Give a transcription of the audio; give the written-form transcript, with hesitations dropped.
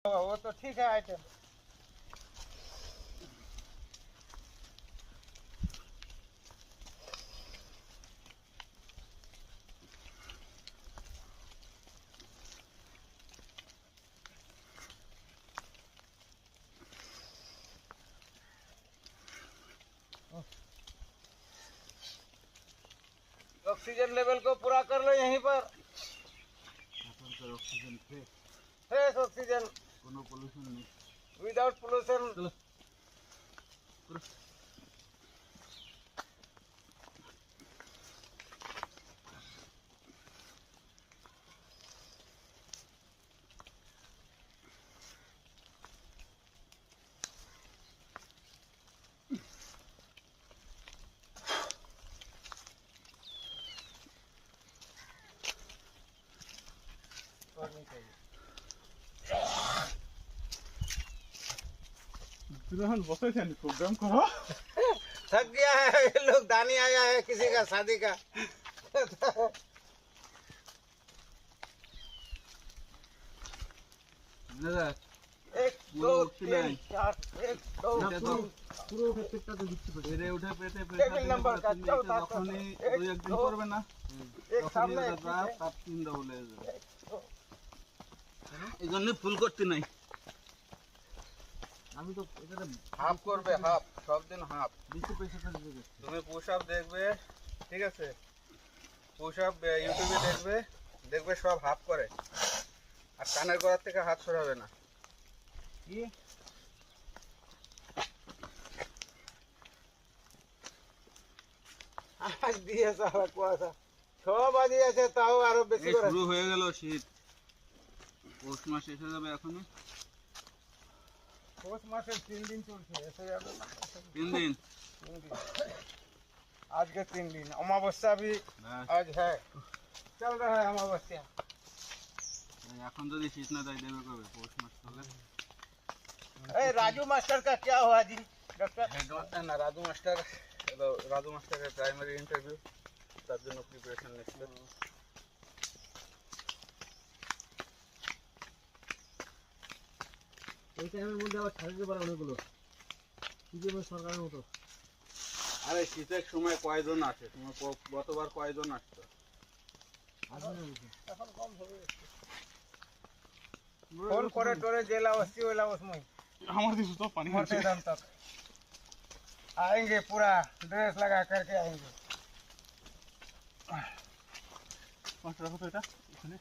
वो तो ठीक है आइटम। ऑक्सीजन लेवल को पूरा कर लो यहीं पर। ऑक्सीजन फ्रेश ऑक्सीजन, कोनो पोल्यूशन नहीं, विदाउट पोल्यूशन। चलो और नहीं चाहिए। प्रोग्राम करो। थक गया है ये लोग, दानी आया है किसी का शादी का। एक दो तीन चार, एक दो तीन। পুরো পেটটা তো দিচ্ছি পেটে উঠে পেটে টেবিল নাম্বার का चौथा যখনই দুই একদিন করবে না एक सामने एक রাত पीछे। তার তিন ডবল হয়ে যাবে। এই জন্য ফুল করতে নাই। আমি তো এটাতে হাফ করবে, হাফ সব দিন হাফ। বেশি পয়সা খরচ করে তুমি পুশ আপ দেখবে, ঠিক আছে? পুশ আপ ইউটিউবে দেখবে, দেখবে সব হাফ করে। আর কানের গোড়ার থেকে হাত সরাবে না। কি আজ দিয়ে সারা কুয়াশা 6 বাজিয়েছে, তাও আরো বেশি করে। শুরু হয়ে গেল শীত। পৌষ মাস এসে যাবে এখনই। পৌষ মাসের 3 দিন চলছে, এসে যাবে না। 3 দিন 3 दिन। आज के 3 दिन, अमावस्या भी आज है, चल रहा है अमावस्या। এখন যদি শীত না দেয় দেবে কবে? পৌষ মাস চলে। राजू मास्टर का क्या हुआ जी? डॉक्टर ना राजू मास्टर, राजू मास्टर का प्राइमरी इंटरव्यू তার জন্য প্রিপারেশন নিচ্ছে। এই টাইমের মধ্যে আবার ছাড়িয়ে দেবার অনেকগুলো কি যে সরকারের মতো। আরে শীতের সময় কয়জন আসে? তোমার গতবার কয়জন আসতো? এখন কম হবে। फोन करे टोरे जेला वस्ती वाला उसमें আমার দিছো তো পানি मरते दम तक आएंगे, पूरा ड्रेस लगा करके आएंगे। 5 টাকা তো এটা এখানে